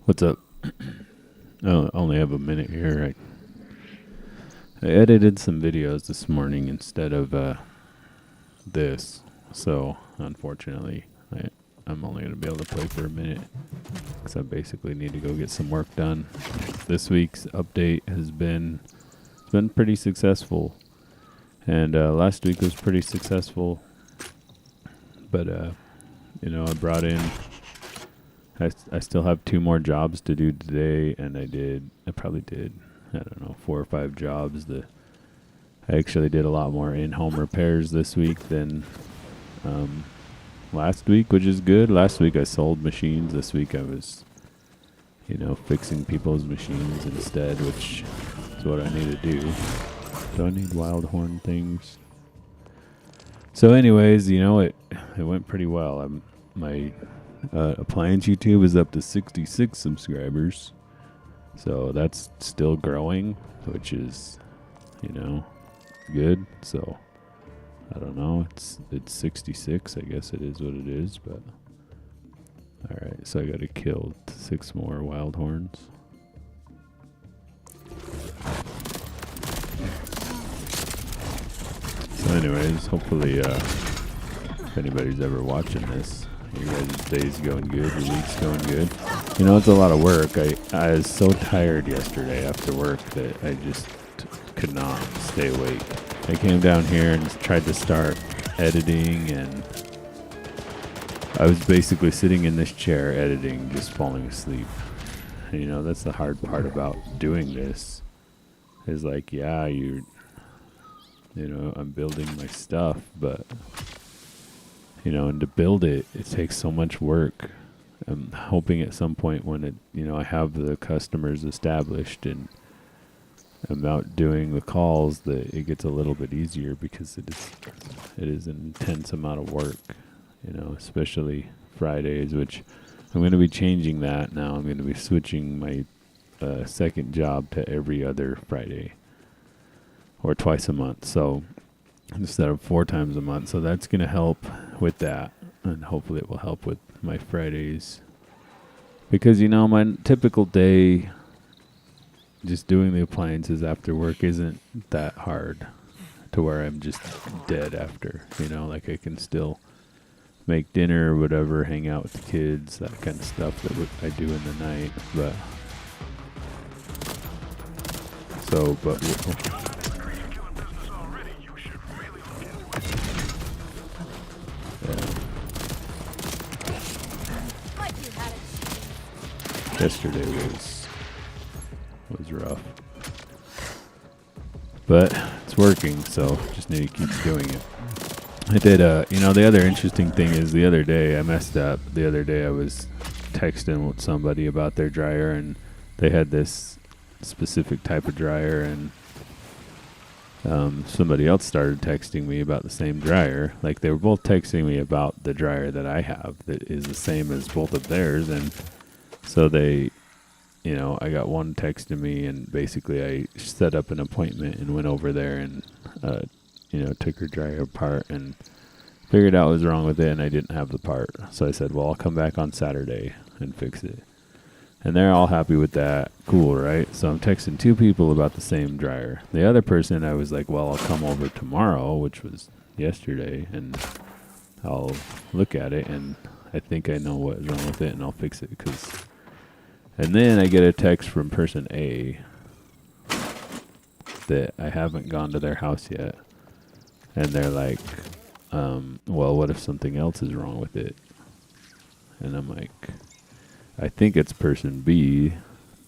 What's up? I only have a minute here. I edited some videos this morning instead of this, so unfortunately, I'm only going to be able to play for a minute because I basically need to go get some work done. This week's update has been pretty successful, and last week was pretty successful. But I brought in. I still have 2 more jobs to do today, and I probably did, I don't know, 4 or 5 jobs. I actually did a lot more in-home repairs this week than last week, which is good. Last week I sold machines. This week I was, fixing people's machines instead, which is what I need to do. So I need wild horn things. So anyways, it went pretty well. My appliance YouTube is up to 66 subscribers, so that's still growing, which is good. So I don't know, it's 66, I guess it is what it is. But all right, so I gotta kill 6 more wild horns. So anyways, hopefully if anybody's ever watching this, your guys' day's going good, your week's going good. It's a lot of work. I was so tired yesterday after work that I just could not stay awake. I came down here and tried to start editing, and I was basically sitting in this chair editing, just falling asleep. That's the hard part about doing this. Is like, yeah, I'm building my stuff, but and to build it takes so much work. I'm hoping at some point when I have the customers established and I'm out doing the calls that it gets a little bit easier, because it is an intense amount of work, especially Fridays, which I'm going to be changing that now. I'm going to be switching my second job to every other Friday or twice a month. So instead of 4 times a month. So that's going to help with that. And hopefully it will help with my Fridays. Because, my typical day, just doing the appliances after work isn't that hard to where I'm just dead after. Like I can still make dinner or whatever, hang out with the kids, that kind of stuff that I do in the night. But yesterday was rough, but it's working, so just need to keep doing it. I did the other interesting thing is the other day I messed up. The other day I was texting with somebody about their dryer, and they had this specific type of dryer, and somebody else started texting me about the same dryer. Like, they were both texting me about the dryer that I have that is the same as both of theirs. And so they, I got one texting me, and basically I set up an appointment and went over there and, took her dryer apart and figured out what was wrong with it, and I didn't have the part. So I said, well, I'll come back on Saturday and fix it. And they're all happy with that. Cool, right? So I'm texting 2 people about the same dryer. The other person, I was like, well, I'll come over tomorrow, which was yesterday, and I'll look at it, and I think I know what's wrong with it, and I'll fix it. And then I get a text from person A that I haven't gone to their house yet. And they're like, well, what if something else is wrong with it? And I'm like, I think it's person B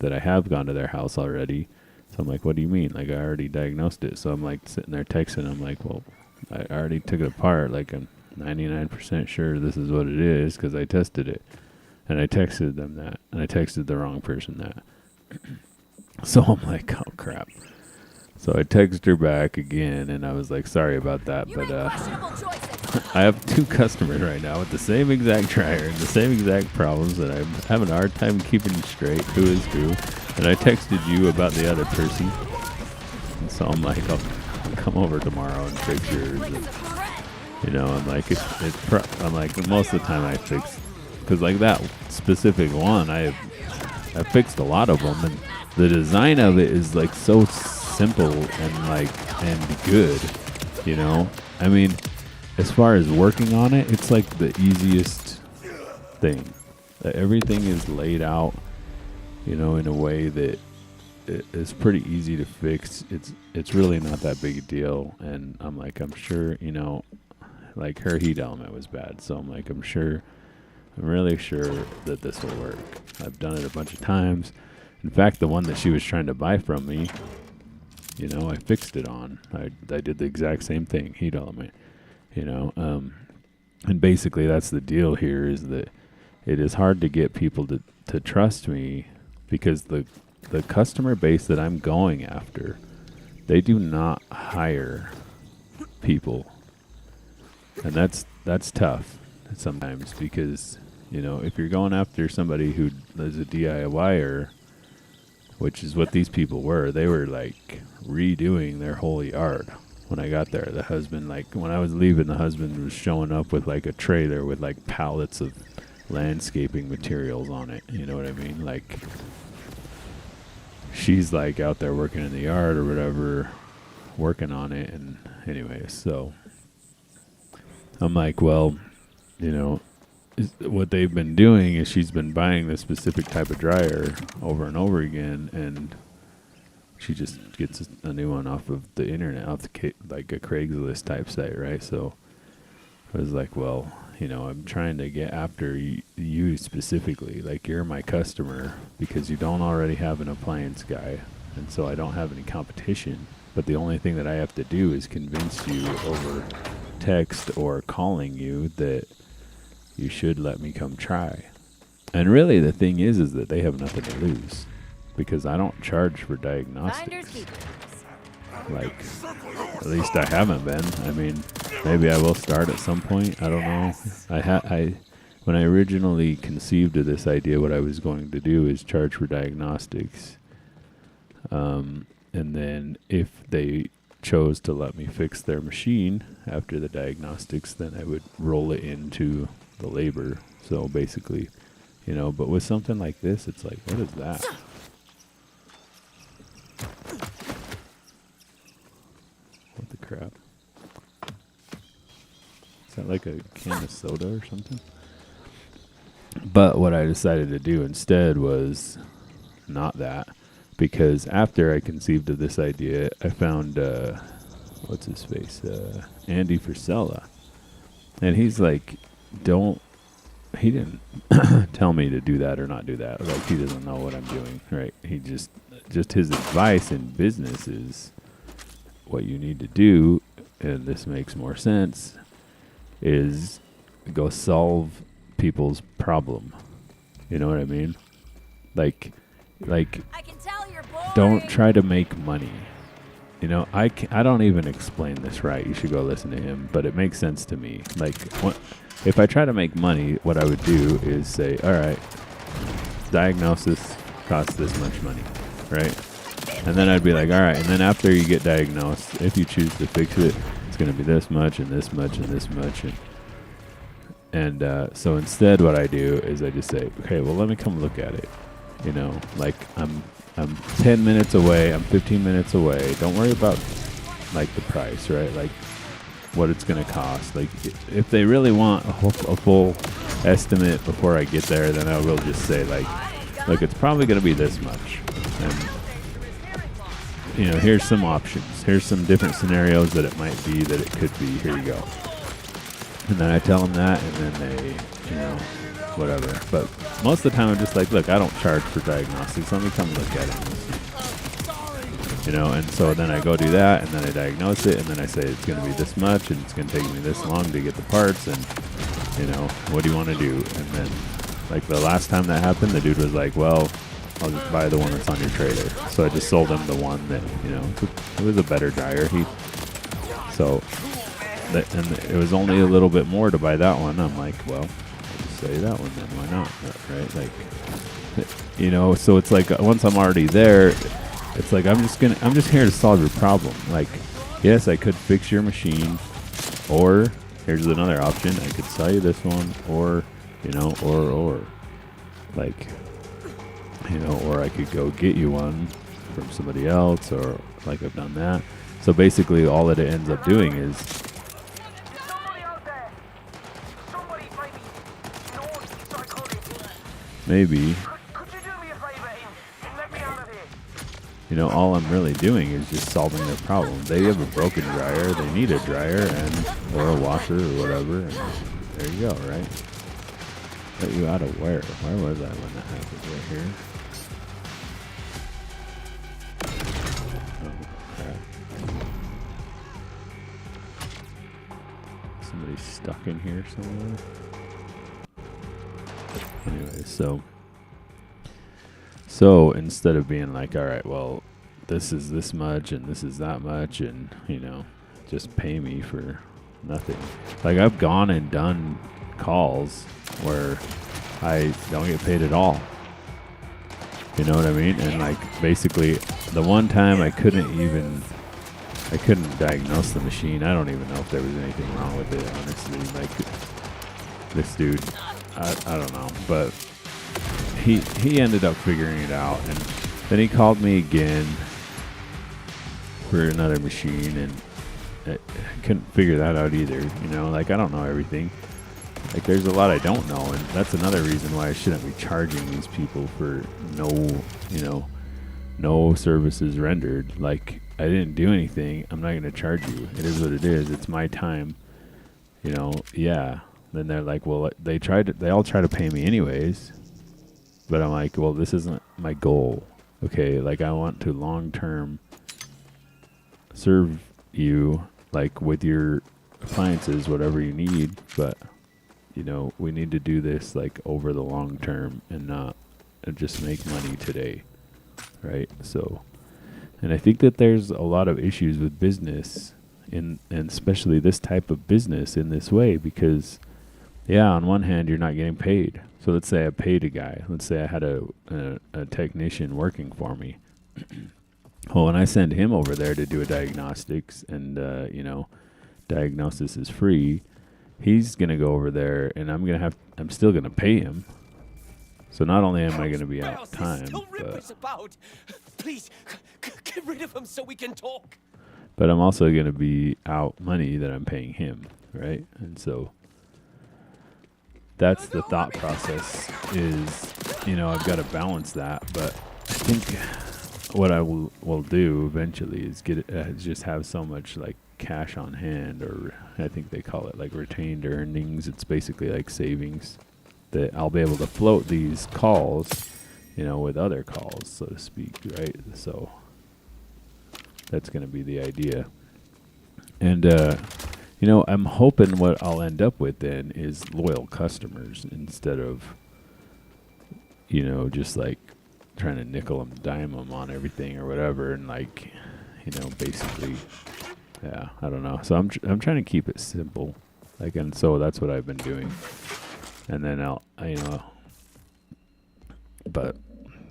that I have gone to their house already. So I'm like, what do you mean? Like, I already diagnosed it. So I'm like sitting there texting. I'm like, well, I already took it apart. Like, I'm 99% sure this is what it is because I tested it. And I texted them that. And I texted the wrong person that. So I'm like, oh, crap. So I texted her back again, and I was like, sorry about that. But I have 2 customers right now with the same exact dryer and the same exact problems, and I'm having a hard time keeping straight who is who. And I texted you about the other person. And so I'm like, I'll come over tomorrow and fix yours. And, I'm like, I'm like, most of the time I fix, because like that specific one, I have I fixed a lot of them, and the design of it is like so simple and and good, you know. I mean, as far as working on it, it's like the easiest thing. Everything is laid out, you know, in a way that it's pretty easy to fix. It's really not that big a deal, and I'm sure, you know, like her heat element was bad, so I'm really sure that this will work. I've done it a bunch of times. In fact, the one that she was trying to buy from me, you know, I fixed it on. I did the exact same thing, heat element, you know. And basically that's the deal here, is that it is hard to get people to trust me, because the customer base that I'm going after, they do not hire people. And that's tough sometimes, because, you know, if you're going after somebody who is a DIYer, which is what these people were, they were like redoing their whole yard. When I got there, the husband, like when I was leaving, the husband was showing up with like a trailer with like pallets of landscaping materials on it. You know what I mean? Like, she's like out there working in the yard or whatever, working on it. And anyway, so I'm like, well, you know, what they've been doing is she's been buying this specific type of dryer over and over again, and she just gets a new one off of the internet, off like a Craigslist type site, right? So I was like, well, you know, I'm trying to get after you specifically. Like, you're my customer because you don't already have an appliance guy, and so I don't have any competition. But the only thing that I have to do is convince you over text or calling you that you should let me come try. And really the thing is that they have nothing to lose, because I don't charge for diagnostics. Like, at least I haven't been. I mean, maybe I will start at some point. I don't know. When I originally conceived of this idea, what I was going to do is charge for diagnostics. And then if they chose to let me fix their machine after the diagnostics, then I would roll it into the labor. So basically, you know, but with something like this, it's like, what is that? What the crap? Is that like a can of soda or something? But what I decided to do instead was not that, because after I conceived of this idea, I found, what's his face? Andy Frisella. And he's like, he didn't tell me to do that or not do that. Like, he doesn't know what I'm doing, right? He just his advice in business is what you need to do, and this makes more sense, is go solve people's problem. You know what I mean? Like, I can tell you're boring. Don't try to make money. You know, I don't even explain this right. You should go listen to him, but it makes sense to me. Like, if I try to make money, what I would do is say, all right, diagnosis costs this much money, right? And then I'd be like, all right, and then after you get diagnosed, if you choose to fix it, it's going to be this much and this much and this much. And so instead what I do is I just say, okay, well, let me come look at it. You know, like, I'm 10 minutes away, I'm 15 minutes away. Don't worry about, like, the price, right? Like, what it's going to cost. Like, if they really want a full estimate before I get there, then I will just say, like, look, it's probably going to be this much. And, you know, here's some options. Here's some different scenarios that it might be, that it could be. Here you go. And then I tell them that, and then they, you know, whatever. But most of the time I'm just like, look, I don't charge for diagnostics. Let me come look at it. You know, and so then I go do that, and then I diagnose it, and then I say it's going to be this much, and it's going to take me this long to get the parts, and, you know, what do you want to do? And then, like, the last time that happened, the dude was like, well, I'll just buy the one that's on your trailer. So I just sold him the one that, you know, it was a better dryer. And it was only a little bit more to buy that one. I'm like, well, I'll just say that one then. Why not? Right? Like, you know, so it's like, once I'm already there, it's like, I'm just here to solve your problem. Like, yes, I could fix your machine, or here's another option. I could sell you this one, or, you know, or like, you know, or I could go get you one from somebody else, or like I've done that. So basically all that it ends up doing is maybe, you know, all I'm really doing is just solving their problem. They have a broken dryer, they need a dryer and or a washer or whatever, and there you go, right? Let you out of where? Where was I when that happened? Right here? Oh, crap. Somebody's stuck in here somewhere. Anyway, so instead of being like, all right, well, this is this much and this is that much, and, you know, just pay me for nothing. Like, I've gone and done calls where I don't get paid at all. You know what I mean? And like, basically, the one time I couldn't diagnose the machine. I don't even know if there was anything wrong with it, honestly. Like, this dude, I don't know, but he ended up figuring it out, and then he called me again for another machine, and I couldn't figure that out either. You know, like, I don't know everything. Like, there's a lot I don't know, and that's another reason why I shouldn't be charging these people for no services rendered. Like, I didn't do anything. I'm not going to charge you. It is what it is. It's my time. You know, yeah. Then they're like, well, they all try to pay me anyways. But I'm like, well, this isn't my goal. Okay, like, I want to long-term serve you, like, with your appliances, whatever you need, but, you know, we need to do this, like, over the long term and not just make money today, right? So, and I think that there's a lot of issues with business, and especially this type of business in this way, because, yeah, on one hand, you're not getting paid. So let's say I paid a guy. Let's say I had a technician working for me. Well, when I send him over there to do a diagnostics, and, you know, diagnosis is free, he's going to go over there, and I'm still going to pay him. So not only am I going to be out time, please get rid of him so we can talk. But I'm also going to be out money that I'm paying him, right? And so that's the thought process is, you know, I've got to balance that. But I think what I will do eventually is just have so much, like, cash on hand, or I think they call it, like, retained earnings. It's basically like savings, that I'll be able to float these calls, you know, with other calls, so to speak, right? So that's going to be the idea. And, you know, I'm hoping what I'll end up with then is loyal customers instead of, you know, just like trying to nickel and dime them on everything or whatever. And, like, you know, basically, yeah, I don't know. So I'm trying to keep it simple. Like, and so that's what I've been doing. And then but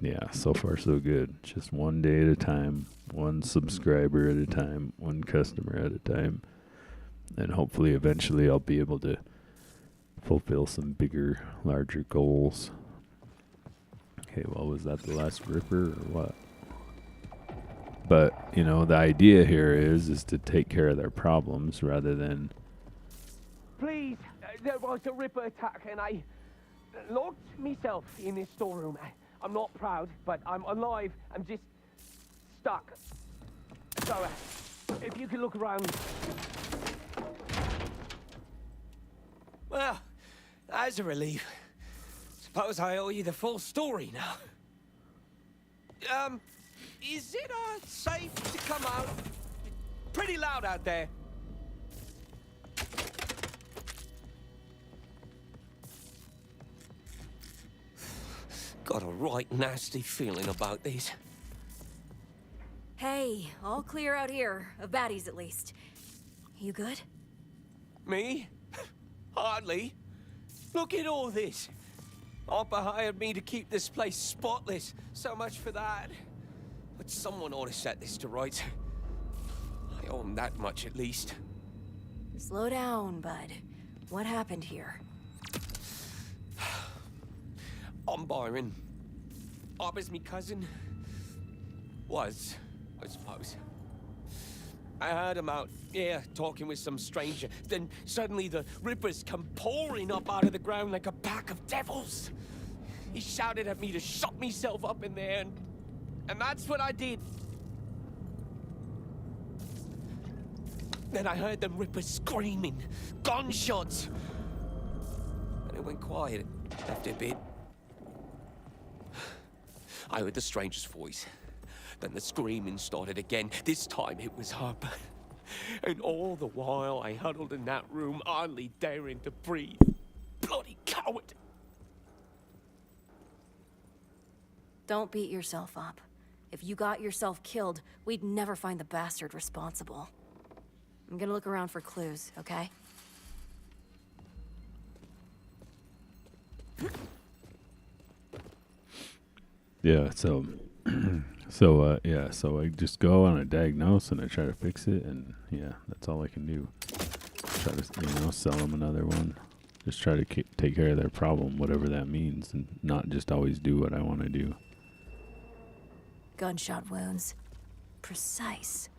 yeah, so far so good. Just one day at a time, one subscriber at a time, one customer at a time. And hopefully eventually I'll be able to fulfill some bigger, larger goals. Okay, well, was that the last ripper or what? But, you know, the idea here is to take care of their problems rather than... Please, there was a ripper attack and I locked myself in this storeroom. I'm not proud, but I'm alive. I'm just stuck. So, if you could look around. Well, that's a relief. Suppose I owe you the full story now. Is it safe to come out? Pretty loud out there. Got a right nasty feeling about this. Hey, all clear out here. Of baddies, at least. You good? Me? Hardly. Look at all this. Oppa hired me to keep this place spotless. So much for that. But someone ought to set this to rights. I owe him that much at least. Slow down, bud. What happened here? I'm Byron. Arbor's me cousin. Was, I suppose. I heard him out here talking with some stranger. Then suddenly the rippers come pouring up out of the ground like a pack of devils. He shouted at me to shut myself up in there, and that's what I did. Then I heard them rippers screaming, gunshots. And it went quiet after a bit. I heard the stranger's voice. Then the screaming started again. This time it was up. And all the while I huddled in that room, hardly daring to breathe. Bloody coward! Don't beat yourself up. If you got yourself killed, we'd never find the bastard responsible. I'm gonna look around for clues, okay? Yeah, so so I just go and I diagnose and I try to fix it, and yeah, that's all I can do. Try to, sell them another one. Just try to take care of their problem, whatever that means, and not just always do what I want to do. Gunshot wounds. Precise.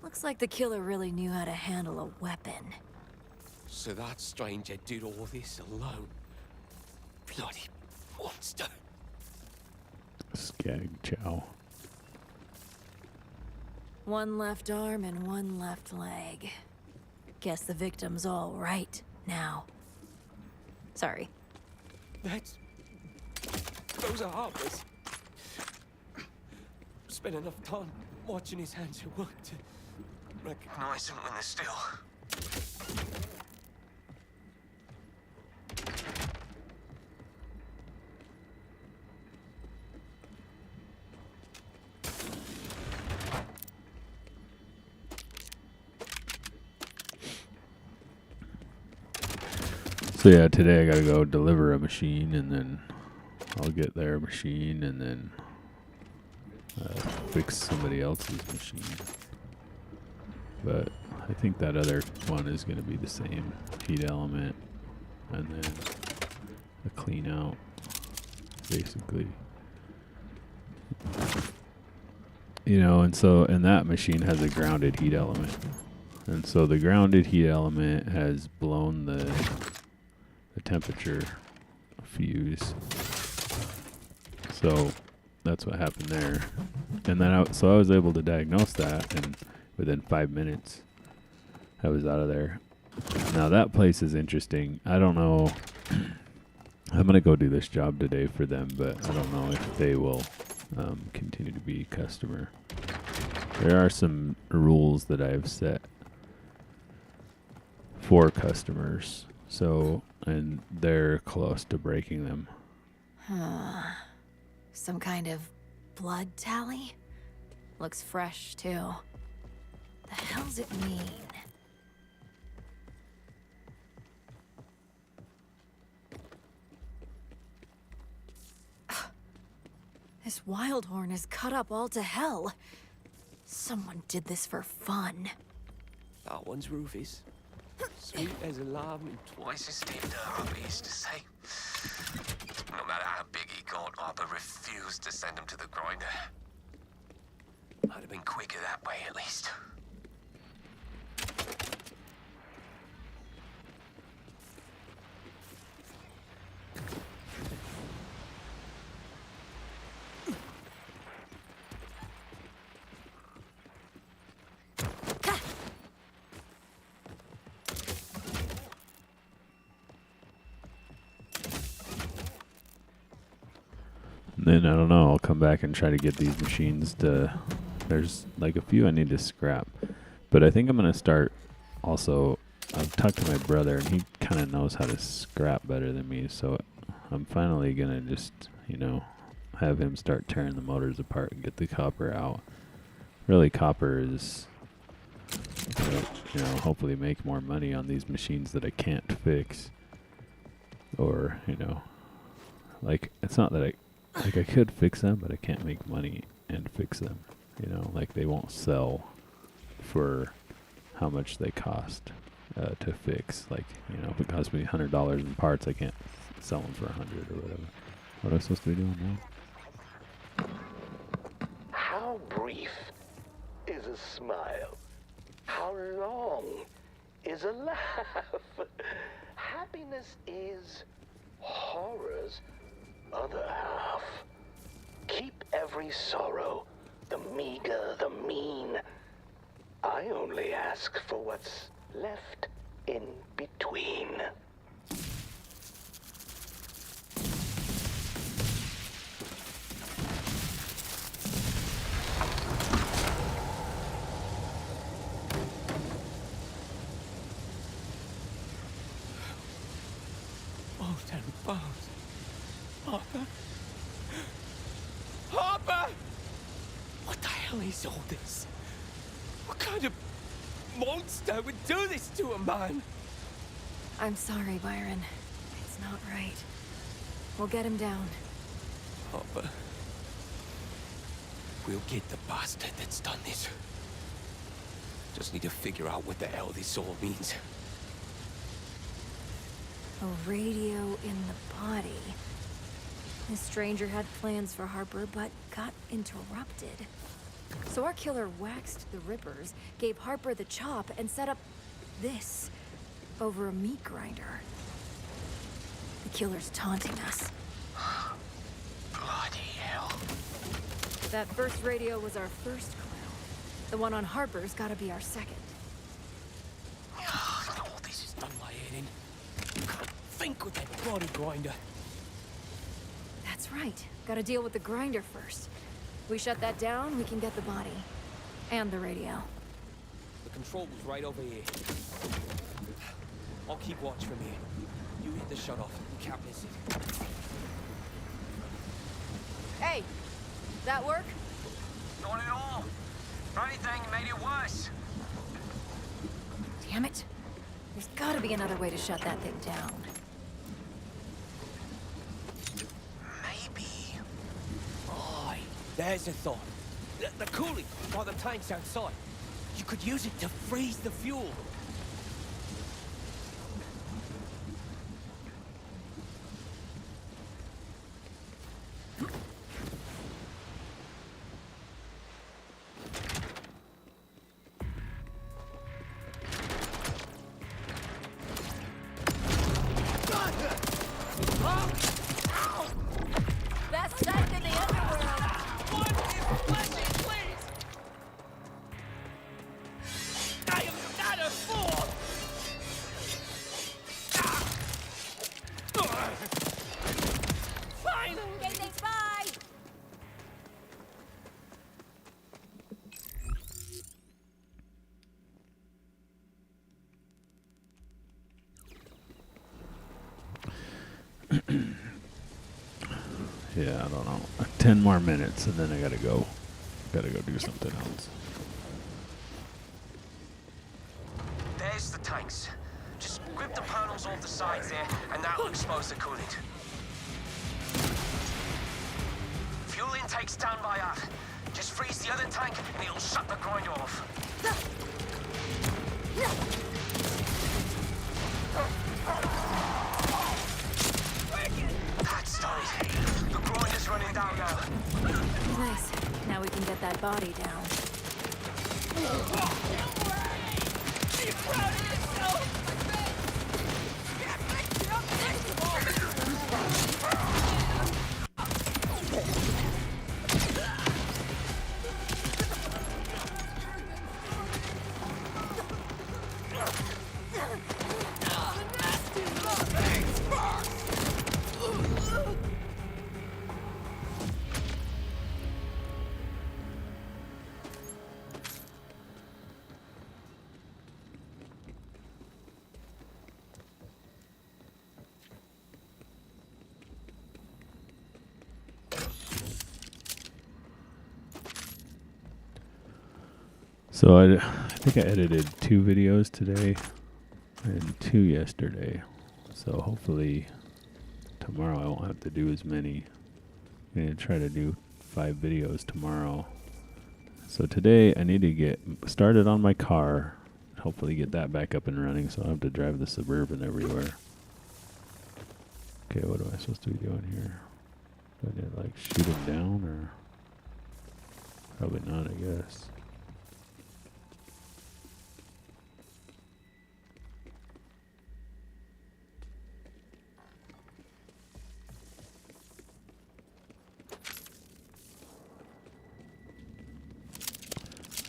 Looks like the killer really knew how to handle a weapon. So that stranger did all this alone. Bloody monster. Skag chow. One left arm and one left leg. Guess the victim's all right now. Sorry. Those are harmless. Spent enough time watching his hands at work to recognize them when they're still. So yeah, today I gotta go deliver a machine, and then I'll get their machine, and then fix somebody else's machine. But I think that other one is gonna be the same heat element, and then a clean out, basically. And that machine has a grounded heat element, and so the grounded heat element has blown the temperature fuse. So that's what happened there. And then I was able to diagnose that, and within 5 minutes I was out of there. Now that place is interesting. I don't know. I'm going to go do this job today for them, but I don't know if they will continue to be a customer. There are some rules that I've set for customers. So, and they're close to breaking them. Some kind of blood tally? Looks fresh, too. The hell's it mean? This Wildhorn is cut up all to hell. Someone did this for fun. That one's roof is sweet as a lamb and twice as tender, Harper used to say. No matter how big he got, Harper refused to send him to the grinder. I'd have been quicker that way, at least. Then I don't know, I'll come back and try to get these machines to, there's like a few I need to scrap, but I think I'm going to start also, I've talked to my brother and he kind of knows how to scrap better than me, so I'm finally going to just, have him start tearing the motors apart and get the copper out. Really, copper is, hopefully make more money on these machines that I can't fix, or, like, it's not that I could fix them, but I can't make money and fix them. Like they won't sell for how much they cost to fix. Like, if it costs me $100 in parts, I can't sell them for $100 or whatever. What am I supposed to be doing now? How brief is a smile? How long is a laugh? Happiness is horror's other half. Keep every sorrow, the meager, the mean. I only ask for what's left in between. Bones and bones. Harper? Harper! What the hell is all this? What kind of monster would do this to a man? I'm sorry, Byron. It's not right. We'll get him down. Harper. We'll get the bastard that's done this. Just need to figure out what the hell this all means. A radio in the body. This stranger had plans for Harper, but got interrupted. So our killer waxed the Rippers, gave Harper the chop, and set up this over a meat grinder. The killer's taunting us. Bloody hell. That first radio was our first clue. The one on Harper's gotta be our second. All this is done my head in. You can't think with that bloody grinder. That's right. Gotta deal with the grinder first. We shut that down, we can get the body. And the radio. The control was right over here. I'll keep watch from here. You hit the shut off and can't miss it. Hey! That work? Not at all. If anything, made it worse. Damn it. There's gotta be another way to shut that thing down. Maybe. Aye, there's a thought. The cooling by the tanks outside. You could use it to freeze the fuel. Best sight in the underworld! I am not a fool! Finally! Okay, bye! Yeah, I don't know. 10 more minutes and then I gotta go. Gotta go do something else. There's the tanks. Just grip the panels off the sides there, and that'll expose the coolant. Fuel intake standby off. Just freeze the other tank, and it'll shut the grinder off. That's done it. The grinder's running down now. Nice. Now we can get that body down. So I think I edited 2 videos today and 2 yesterday. So hopefully tomorrow I won't have to do as many. I'm going to try to do 5 videos tomorrow. So today I need to get started on my car. Hopefully get that back up and running so I don't have to drive the Suburban everywhere. Okay, what am I supposed to be doing here? Do I need to like shoot him down or... Probably not, I guess.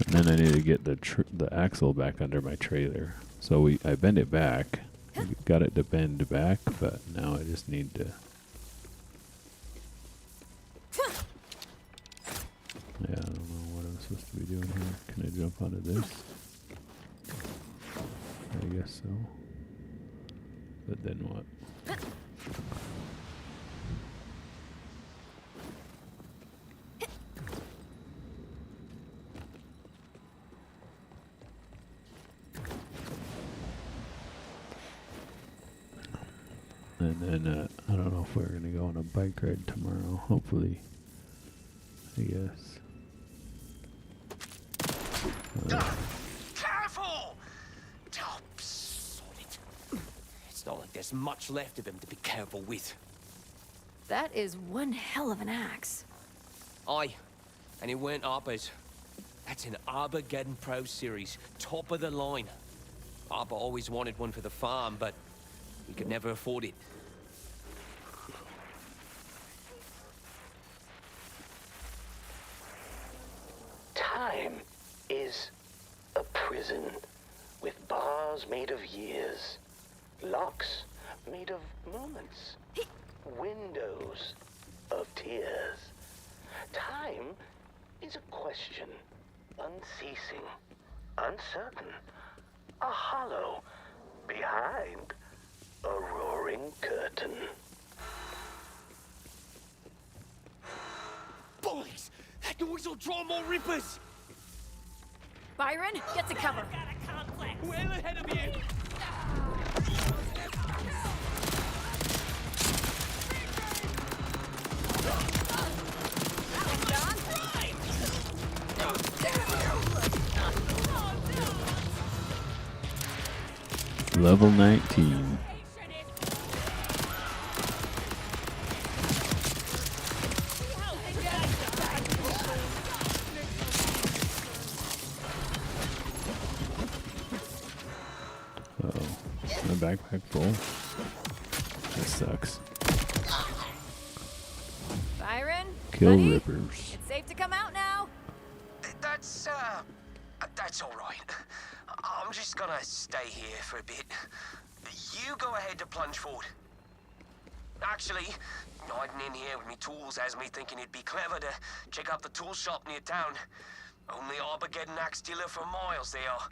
And then I need to get the axle back under my trailer. So I bend it back. I got it to bend back, but now I just need to. Yeah, I don't know what I'm supposed to be doing here. Can I jump onto this? I guess so. But then what? And then I don't know if we're gonna go on a bike ride tomorrow. Hopefully, I guess. Careful! Oh, sod it. It's not like there's much left of him to be careful with. That is one hell of an axe. Aye, and it weren't Arbor's. That's an Armageddon Pro Series, top of the line. Arbor always wanted one for the farm, but we could never afford it. Time is a prison with bars made of years, locks made of moments, windows of tears. Time is a question, unceasing, uncertain, a hollow behind a roaring curtain. Boys, that noise will draw more rippers! Byron, get to cover. Well ahead of you! Level 19. My backpack full. That sucks. Byron, Kill buddy, rippers. it's safe to come out now. That's all right. I'm just gonna stay here for a bit. You go ahead to plunge forward. Actually, hiding in here with me tools has me thinking it'd be clever to check out the tool shop near town. Only Armageddon axe dealer for miles they are.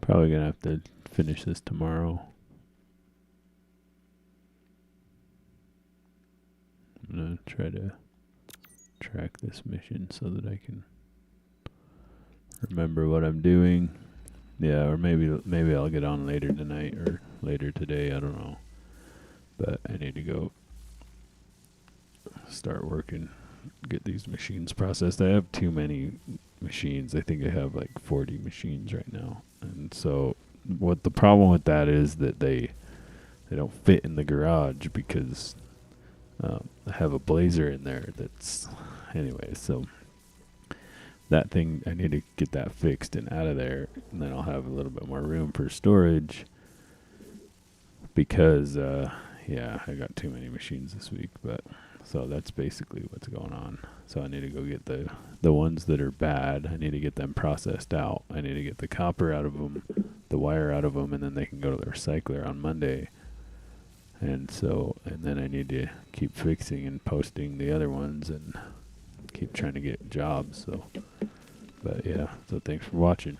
Probably gonna have to finish this tomorrow. I'm gonna try to track this mission so that I can remember what I'm doing. Yeah, or maybe I'll get on later tonight or later today, I don't know. But I need to go start working, get these machines processed. I have too many machines. I think I have like 40 machines right now. And so what the problem with that is that they don't fit in the garage because I have a blazer in there that's anyway, so that thing, I need to get that fixed and out of there, and then I'll have a little bit more room for storage because yeah, I got too many machines this week. But so that's basically what's going on. So I need to go get the ones that are bad. I need to get them processed out. I need to get the copper out of them, the wire out of them, and then they can go to the recycler on Monday. And then I need to keep fixing and posting the other ones and keep trying to get jobs. So, but yeah, so thanks for watching.